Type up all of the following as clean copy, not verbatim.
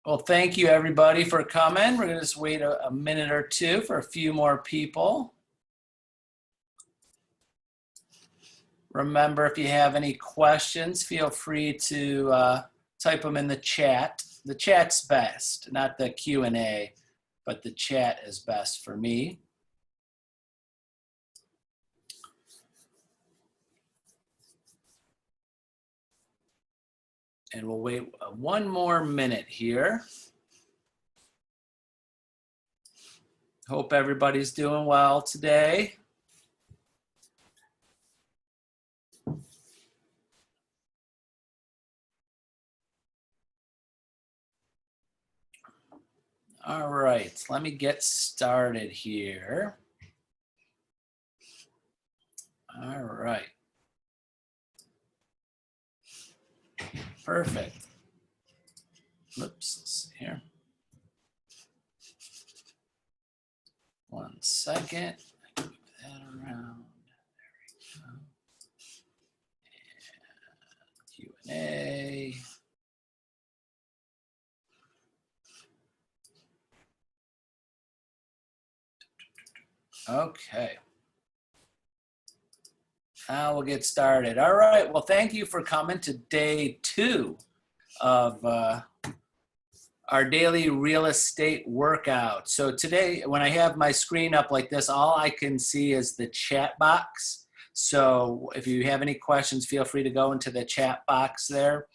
Well, thank you everybody for coming. We're gonna just wait a minute or two for a few more people. Remember, if you have any questions, feel free to type them in the chat. The chat's best, not the Q&A, but the chat is best for me. And we'll wait one more minute here. Hope everybody's doing well today. All right, let me get started here. All right. Perfect. Oops, let's see here. One second. Move that around. There we go. And Q&A. Okay. Now we'll get started. All right. Well, thank you for coming to day 2 of our daily real estate workout. So today, when I have my screen up like this, all I can see is the chat box. So if you have any questions, feel free to go into the chat box there.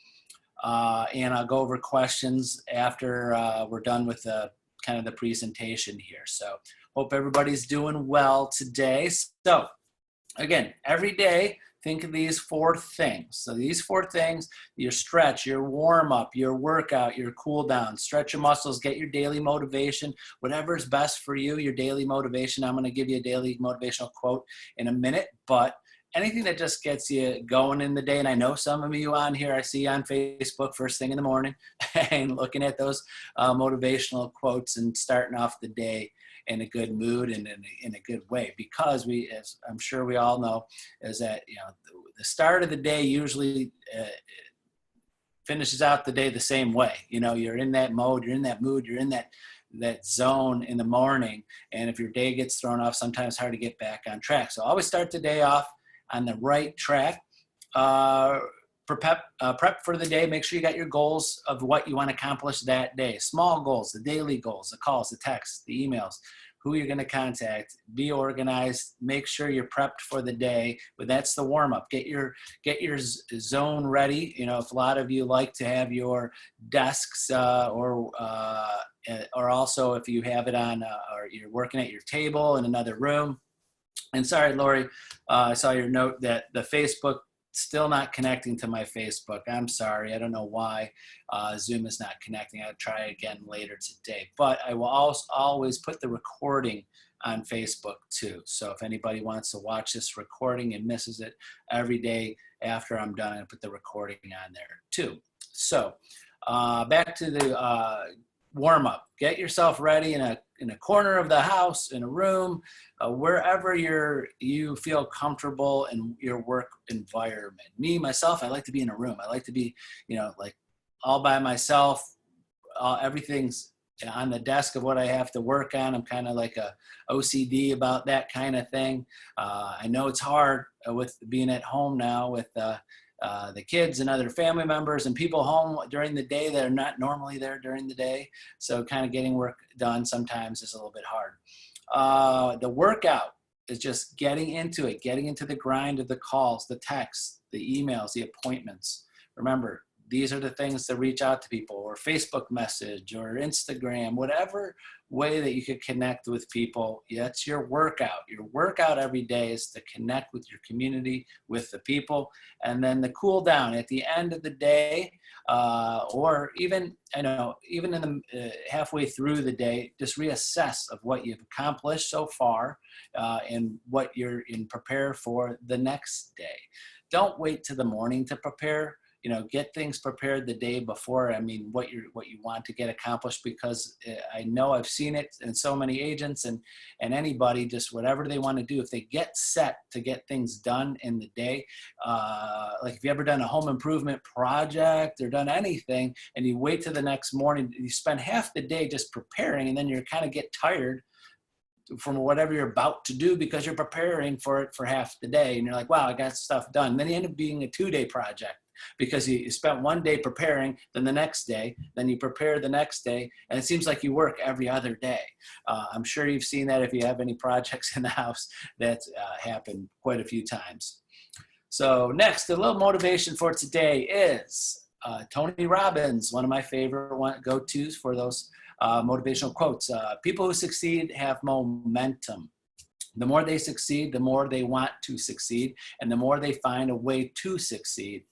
And I'll go over questions after we're done with the kind of the presentation here. So hope everybody's doing well today. So again, every day, think of these 4 things. So these 4 things: your stretch, your warm up, your workout, your cool down. Stretch your muscles, get your daily motivation, whatever is best for you, your daily motivation. I'm gonna give you a daily motivational quote in a minute, but anything that just gets you going in the day. And I know some of you on here, I see on Facebook first thing in the morning and looking at those motivational quotes and starting off the day in a good mood and in a good way, because we, as I'm sure we all know, is that, you know, the start of the day usually finishes out the day the same way. You know, you're in that mode, you're in that mood, you're in that zone in the morning. And if your day gets thrown off, sometimes it's hard to get back on track. So always start the day off on the right track. Prep for the day. Make sure you got your goals of what you want to accomplish that day. Small goals, the daily goals, the calls, the texts, the emails, who you're going to contact. Be organized. Make sure you're prepped for the day. But that's the warm up. Get your zone ready. You know, if a lot of you like to have your desks or also if you have it on or you're working at your table in another room. And sorry, Lori, I saw your note that the Facebook still not connecting to my Facebook. I'm sorry. I don't know why Zoom is not connecting. I'll try again later today. But I will always put the recording on Facebook too. So if anybody wants to watch this recording and misses it, every day after I'm done, I put the recording on there too. So back to the warm up. Get yourself ready in a corner of the house, in a room, wherever you feel comfortable in your work environment. Me, myself, I like to be in a room. I like to be, you know, like all by myself. Everything's on the desk of what I have to work on. I'm kind of like a OCD about that kind of thing. I know it's hard with being at home now with the kids and other family members and people home during the day that are not normally there during the day. So kind of getting work done sometimes is a little bit hard. The workout is just getting into it, getting into the grind of the calls, the texts, the emails, the appointments. Remember, these are the things to reach out to people, or Facebook message or Instagram, whatever way that you could connect with people. That's your workout. Your workout every day is to connect with your community, with the people. And then the cool down at the end of the day, or even, even in the halfway through the day, just reassess of what you've accomplished so far and what you're in prepare for the next day. Don't wait till the morning to prepare. you know, get things prepared the day before. I mean, what you want to get accomplished, because I know I've seen it in so many agents and anybody, just whatever they want to do, if they get set to get things done in the day, like if you ever done a home improvement project or done anything and you wait till the next morning, you spend half the day just preparing, and then you're kind of get tired from whatever you're about to do because you're preparing for it for half the day, and you're like, wow, I got stuff done. And then you end up being a 2-day project because you spent one day preparing, then the next day, then you prepare the next day, and it seems like you work every other day. I'm sure you've seen that if you have any projects in the house. That's happened quite a few times. So next, a little motivation for today is Tony Robbins, one of my favorite go-tos for those motivational quotes. People who succeed have momentum. The more they succeed, the more they want to succeed, and the more they find a way to succeed.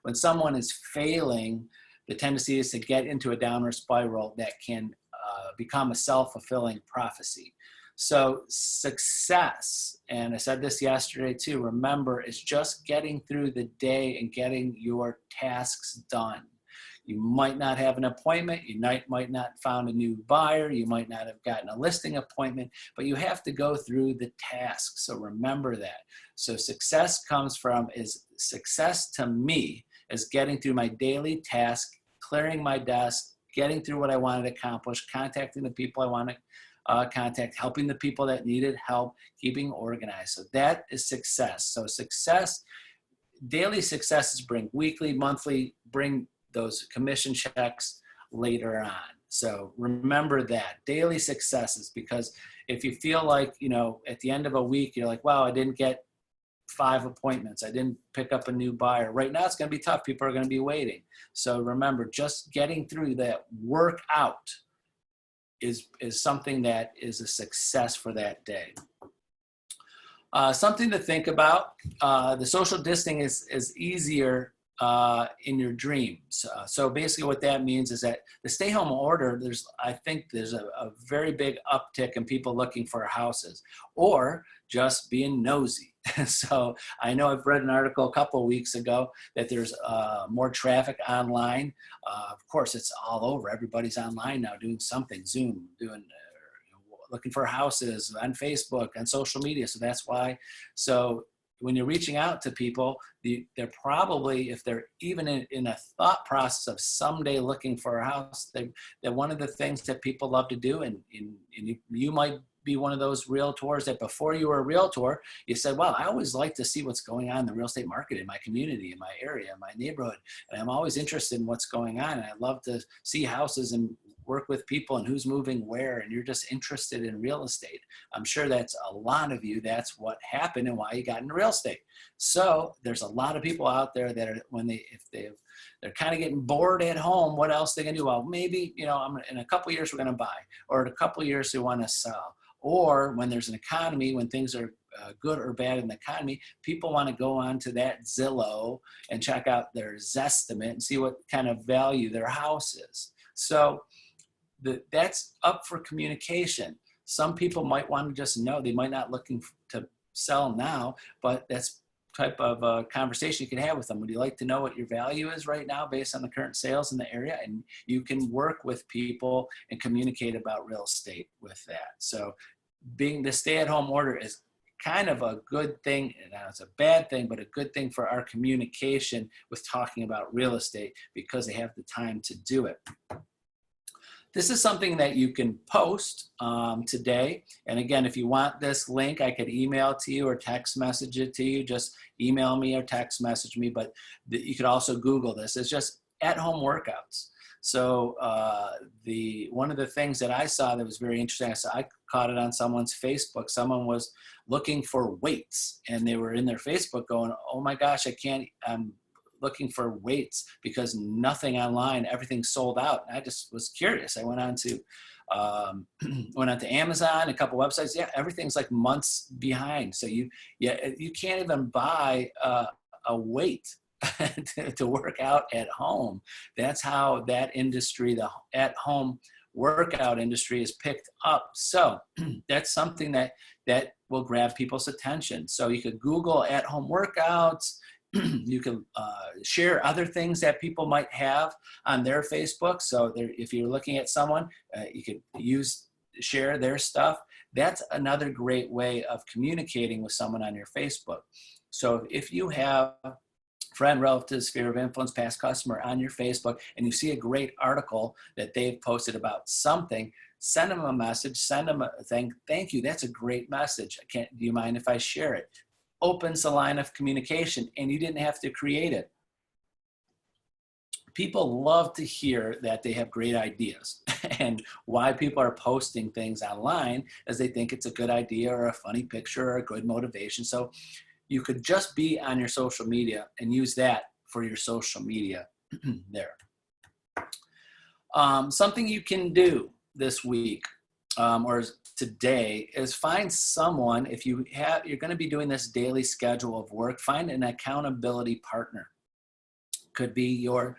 When someone is failing, the tendency is to get into a downward spiral that can become a self-fulfilling prophecy. So success, and I said this yesterday too, remember, is just getting through the day and getting your tasks done. You might not have an appointment, you might not found a new buyer, you might not have gotten a listing appointment, but you have to go through the tasks. So remember that. So success success to me is getting through my daily task, clearing my desk, getting through what I wanted to accomplish, contacting the people I want to contact, helping the people that needed help, keeping organized. So that is success. So success, daily successes bring weekly, monthly, bring those commission checks later on. So remember that, daily successes, because if you feel like, you know, at the end of a week, you're like, wow, I didn't get 5 appointments, I didn't pick up a new buyer. Right now, it's going to be tough. People are going to be waiting. So remember, just getting through that workout is something that is a success for that day. Something to think about, the social distancing is easier in your dreams. So basically what that means is that the stay home order, I think there's a very big uptick in people looking for houses or just being nosy. So I know I've read an article a couple of weeks ago that there's more traffic online. Of course, it's all over. Everybody's online now doing something, Zoom, doing looking for houses on Facebook, on social media. So that's why. So when you're reaching out to people, they're probably, if they're even in a thought process of someday looking for a house, they're one of the things that people love to do. And you might be one of those realtors that before you were a realtor, you said, well, I always like to see what's going on in the real estate market in my community, in my area, in my neighborhood. And I'm always interested in what's going on. And I love to see houses and work with people and who's moving where, and you're just interested in real estate. I'm sure that's a lot of you. That's what happened and why you got into real estate. So there's a lot of people out there that are, they're kind of getting bored at home, what else they can do? Well, maybe, you know, in a couple of years we're going to buy, or in a couple of years we want to sell. Or when there's an economy, when things are good or bad in the economy, people want to go on to that Zillow and check out their Zestimate and see what kind of value their house is. So that's up for communication. Some people might want to just know, they might not looking to sell now, but that's type of conversation you can have with them. Would you like to know what your value is right now based on the current sales in the area? And you can work with people and communicate about real estate with that. So being the stay-at-home order is kind of a good thing. Now it's a bad thing, but a good thing for our communication with talking about real estate because they have the time to do it. This is something that you can post today. And again, if you want this link, I could email it to you or text message it to you. Just email me or text message me, but you could also Google this. It's just at-home workouts. So one of the things that I saw that was very interesting, I caught it on someone's Facebook. Someone was looking for weights and they were in their Facebook going, oh my gosh, I'm looking for weights because nothing online, everything's sold out. And I just was curious. I went on to Amazon, a couple websites. Yeah, everything's like months behind. So you can't even buy a weight to work out at home. That's how that industry, the at-home workout industry, is picked up. So that's something that will grab people's attention. So you could Google at-home workouts, You can share other things that people might have on their Facebook. So if you're looking at someone, you could share their stuff. That's another great way of communicating with someone on your Facebook. So if you have friend, relative, sphere of influence, past customer on your Facebook, and you see a great article that they've posted about something, send them a message, send them a thank you. That's a great message. Do you mind if I share it? Opens the line of communication, and you didn't have to create it. People love to hear that they have great ideas, and why people are posting things online is they think it's a good idea or a funny picture or a good motivation. So you could just be on your social media and use that for your social media there. Something you can do this week or today is find someone. If you're going to be doing this daily schedule of work, find an accountability partner. Could be your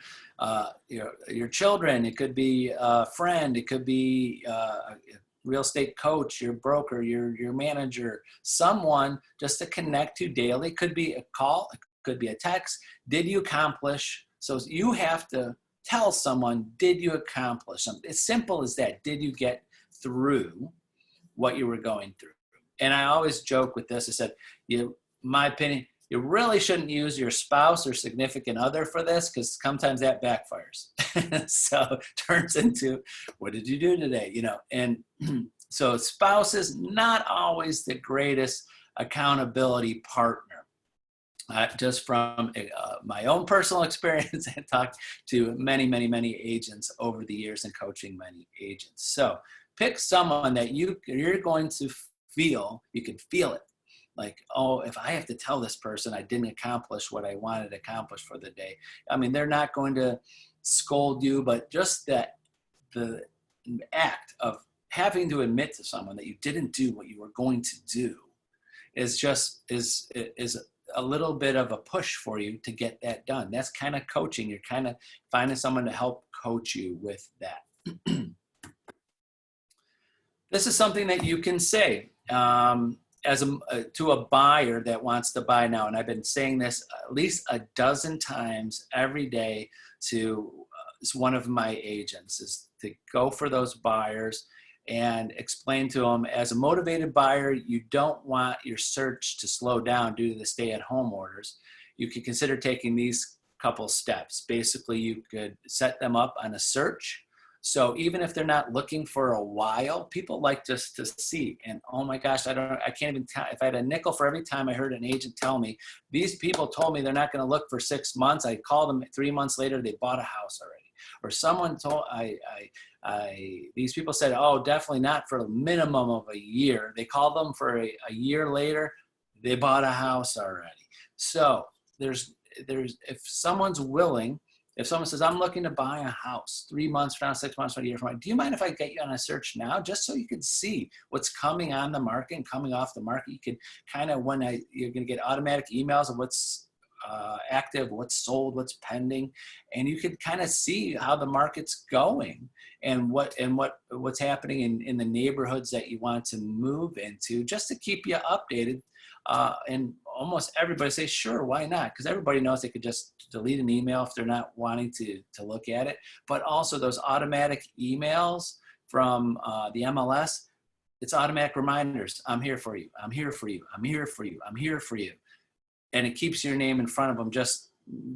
children. It could be a friend. It could be a real estate coach, your broker, your manager, someone just to connect to daily. Could be a call. It could be a text. Did you accomplish? So you have to tell someone, did you accomplish something? As simple as that. Did you get through what you were going through? And I always joke with this. I said, my opinion, you really shouldn't use your spouse or significant other for this, because sometimes that backfires. So it turns into, what did you do today? And so spouse is not always the greatest accountability partner. Just from my own personal experience, and talked to many, many, many agents over the years and coaching many agents. So pick someone that you're going to feel, you can feel it. Like, oh, if I have to tell this person I didn't accomplish what I wanted to accomplish for the day. I mean, they're not going to scold you, but just the act of having to admit to someone that you didn't do what you were going to do is a little bit of a push for you to get that done. That's kind of coaching. You're kind of finding someone to help coach you with that. This is something that you can say to a buyer that wants to buy now. And I've been saying this at least a dozen times every day to one of my agents, is to go for those buyers and explain to them, as a motivated buyer, you don't want your search to slow down due to the stay-at-home orders. You could consider taking these couple steps. Basically, you could set them up on a search. So even if they're not looking for a while, people like just to see. And oh my gosh, I can't even tell. If I had a nickel for every time I heard an agent tell me, these people told me they're not going to look for 6 months. I called them 3 months later, they bought a house already. Or someone told these people said, oh, definitely not for a minimum of a year. They called them for a year later, they bought a house already. So if someone's willing, if someone says, I'm looking to buy a house 3 months from now, 6 months from now, a year from now, do you mind if I get you on a search now, just so you can see what's coming on the market and coming off the market? You can kind of, you're going to get automatic emails of what's active, what's sold, what's pending, and you can kind of see how the market's going and what's happening in the neighborhoods that you want to move into, just to keep you updated. And almost everybody says, sure, why not? Because everybody knows they could just delete an email if they're not wanting to look at it. But also those automatic emails from the MLS, it's automatic reminders. I'm here for you. I'm here for you. I'm here for you. I'm here for you. And it keeps your name in front of them, just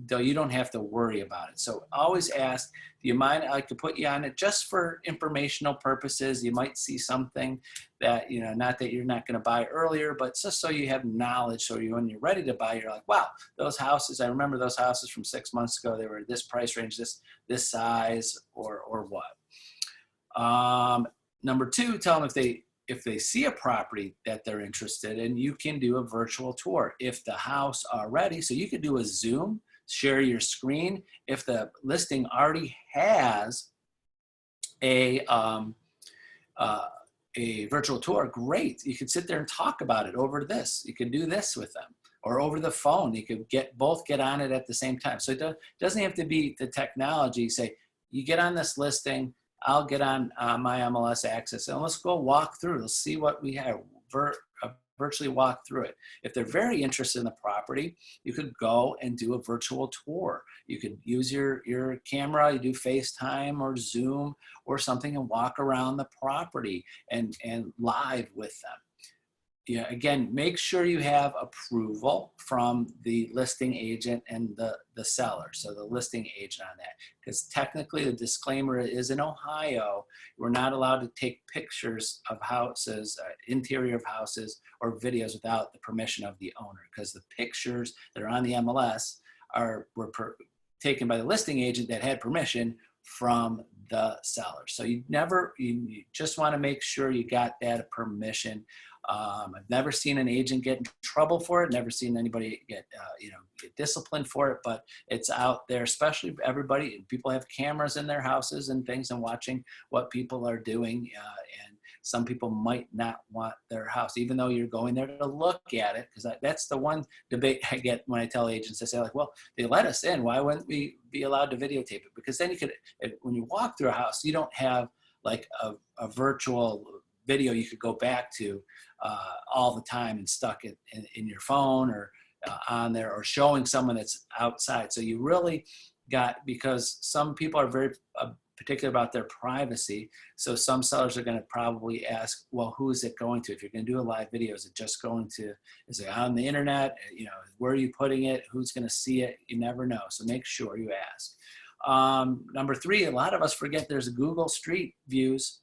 though you don't have to worry about it. So always ask, do you mind? I could put you on it just for informational purposes. You might see something that, not that you're not going to buy earlier, but just so you have knowledge. So when you're ready to buy, you're like, wow, those houses, I remember those houses from 6 months ago. They were this price range, this size, or what. Number two, tell them if they see a property that they're interested in, you can do a virtual tour. If the house already, so you could do a Zoom, share your screen. If the listing already has a virtual tour, great. You could sit there and talk about it over this. You can do this with them, or over the phone. You could both get on it at the same time. So it doesn't have to be the technology. Say, you get on this listing, I'll get on my MLS access, and let's go walk through. Let's see what we have. A virtually walk through it. If they're very interested in the property, you could go and do a virtual tour. You could use your camera, you do FaceTime or Zoom or something, and walk around the property and live with them. Yeah, again, make sure you have approval from the listing agent and the seller. So the listing agent on that, because technically the disclaimer is in Ohio, we're not allowed to take pictures of houses, interior of houses or videos without the permission of the owner, because the pictures that are on the MLS were taken by the listing agent that had permission from the seller. So you just want to make sure you got that permission. I've never seen an agent get in trouble for it. Never seen anybody get disciplined for it, but it's out there, especially everybody. People have cameras in their houses and things and watching what people are doing. And some people might not want their house, even though you're going there to look at it. Because that's the one debate I get when I tell agents. I say, like, well, they let us in. Why wouldn't we be allowed to videotape it? Because then you could, when you walk through a house, you don't have like a virtual video you could go back to all the time and stuck it in your phone or on there, or showing someone that's outside. So you really got, because some people are very particular about their privacy. So some sellers are going to probably ask, well, who is it going to? If you're going to do a live video, is it just going to, is it on the internet? Where are you putting it? Who's going to see it? You never know. So make sure you ask. Number 3, a lot of us forget there's Google Street Views,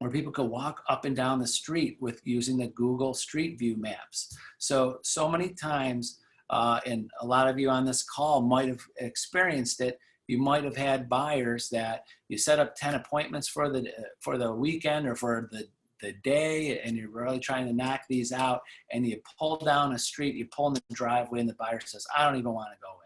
where people could walk up and down the street with using the Google Street View maps. So many times, and a lot of you on this call might have experienced it, you might have had buyers that you set up 10 appointments for the weekend or for the day, and you're really trying to knock these out, and you pull down a street, you pull in the driveway, and the buyer says, I don't even want to go in.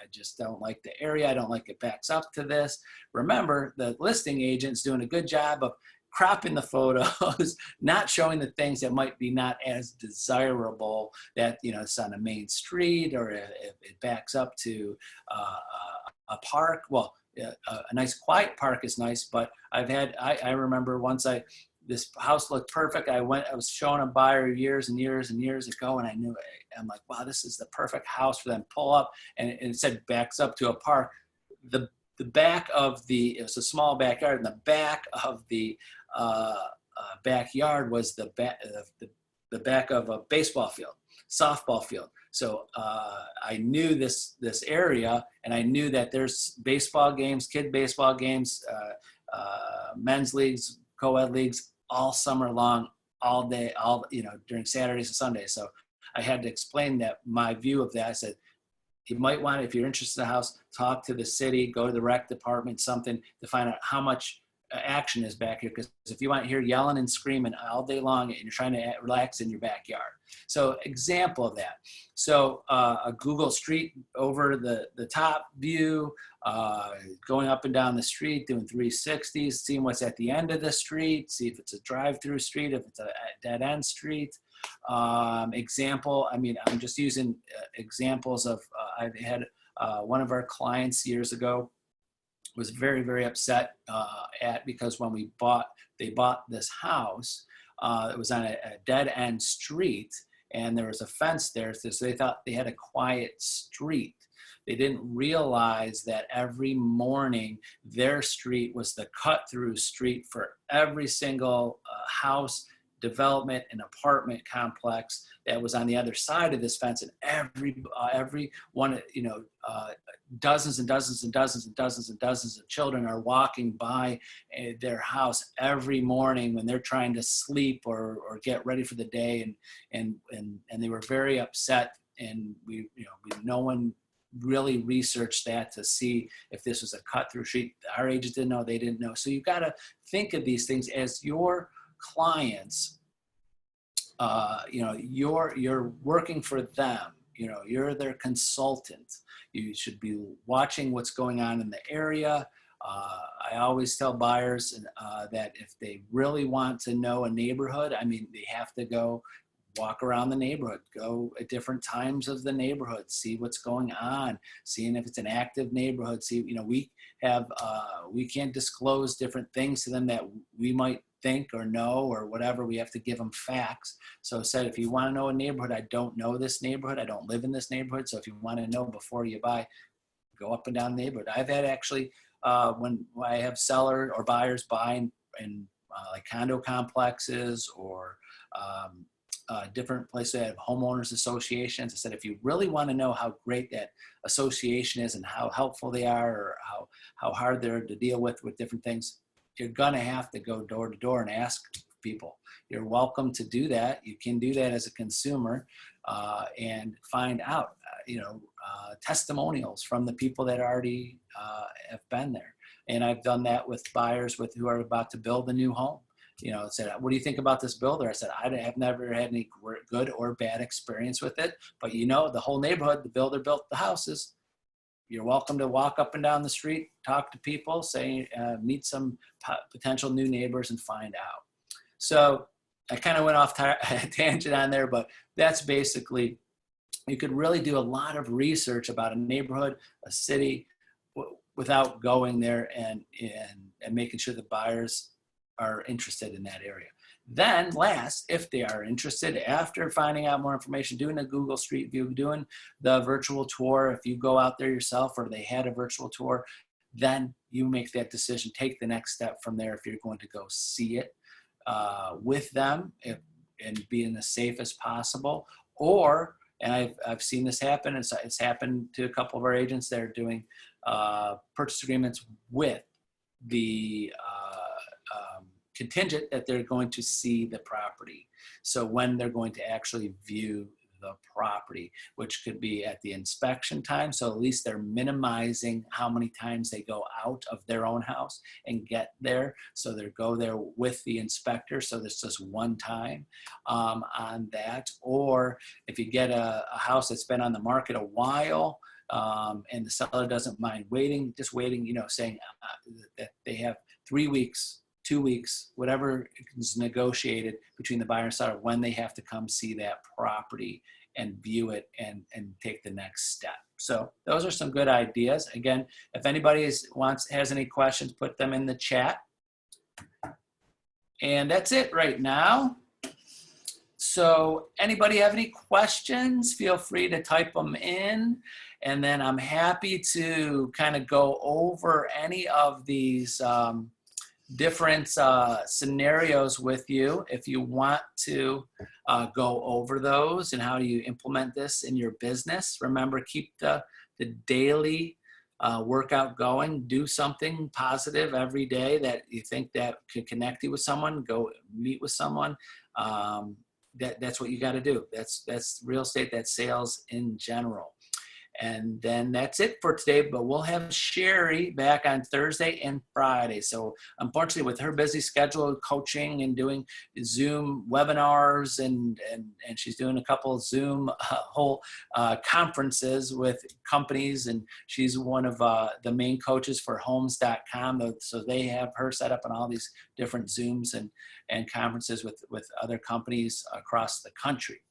I just don't like the area. I don't like it backs up to this. Remember, the listing agent's doing a good job of cropping the photos, not showing the things that might be not as desirable, that it's on a main street, or if it backs up to a park. Well, a nice quiet park is nice, but I remember once this house looked perfect. I was showing a buyer years and years and years ago, and I'm like, wow, this is the perfect house for them. Pull up, and it said backs up to a park. The back of it was a small backyard, and the back of the backyard was the back of a baseball field, softball field. So I knew this area, and I knew that there's baseball games, kid baseball games, men's leagues, co-ed leagues, all summer long, all day, during Saturdays and Sundays. So I had to explain that, my view of that. I said, you might want to, if you're interested in the house, talk to the city, go to the rec department, something to find out how much action is back here. Because if you want to hear yelling and screaming all day long and you're trying to relax in your backyard. So example of that. So a Google Street over the top view, going up and down the street, doing 360s, seeing what's at the end of the street, see if it's a drive-through street, if it's a dead end street. Example, I'm just using examples of, I've had one of our clients years ago was very, very upset because when they bought this house, it was on a dead end street, and there was a fence there, so they thought they had a quiet street. They didn't realize that every morning their street was the cut-through street for every single house, development, and apartment complex that was on the other side of this fence, and every one, dozens and dozens and dozens and dozens and dozens of children are walking by their house every morning when they're trying to sleep or get ready for the day, and they were very upset, and no one really researched that to see if this was a cut-through street. Our agents didn't know, they didn't know. So you've got to think of these things as your clients. You're working for them. You're their consultant. You should be watching what's going on in the area. I always tell buyers that if they really want to know a neighborhood, they have to go walk around the neighborhood, go at different times of the neighborhood, see what's going on, seeing if it's an active neighborhood. See, we can't disclose different things to them that we might think or know or whatever. We have to give them facts. So said, if you want to know a neighborhood, I don't know this neighborhood, I don't live in this neighborhood. So if you want to know before you buy, go up and down the neighborhood. I've had actually, when I have sellers or buyers buying in like condo complexes or different places that have homeowners associations. I said, if you really want to know how great that association is and how helpful they are, or how hard they're to deal with different things, you're going to have to go door to door and ask people. You're welcome to do that. You can do that as a consumer and find out, testimonials from the people that already have been there. And I've done that with buyers who are about to build a new home. Said, what do you think about this builder? I said, I have never had any good or bad experience with it, but the whole neighborhood, the builder built the houses. You're welcome to walk up and down the street, talk to people, meet some potential new neighbors and find out. So I kind of went off tangent on there, but that's basically, you could really do a lot of research about a neighborhood, a city, without going there and making sure the buyers are interested in that area. Then last, if they are interested, after finding out more information, doing a Google Street View, doing the virtual tour, if you go out there yourself or they had a virtual tour, then you make that decision, take the next step from there if you're going to go see it with them and being as safe as possible. Or, and I've seen this happen, it's happened to a couple of our agents that are doing purchase agreements with the contingent that they're going to see the property. So when they're going to actually view the property, which could be at the inspection time. So at least they're minimizing how many times they go out of their own house and get there. So they go there with the inspector. So there's just one time on that. Or if you get a house that's been on the market a while, and the seller doesn't mind waiting, saying that they have 3 weeks, 2 weeks, whatever is negotiated between the buyer and seller when they have to come see that property and view it and take the next step. So those are some good ideas. Again, if anybody has any questions, put them in the chat. And that's it right now. So anybody have any questions, feel free to type them in. And then I'm happy to kind of go over any of these different scenarios with you if you want to go over those and how do you implement this in your business. Remember, keep the daily workout going. Do something positive every day that you think that could connect you with someone. Go meet with someone. That's what you got to do. That's real estate, that's sales in general. And then that's it for today, but we'll have Sherry back on Thursday and Friday. So unfortunately, with her busy schedule, coaching and doing Zoom webinars, and she's doing a couple of Zoom whole conferences with companies, and she's one of the main coaches for Homes.com. So they have her set up on all these different Zooms and conferences with other companies across the country.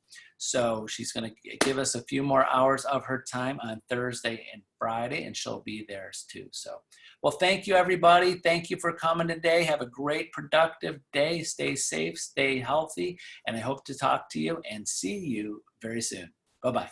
So she's going to give us a few more hours of her time on Thursday and Friday, and she'll be there too. So, well, thank you, everybody. Thank you for coming today. Have a great, productive day. Stay safe, stay healthy, and I hope to talk to you and see you very soon. Bye-bye.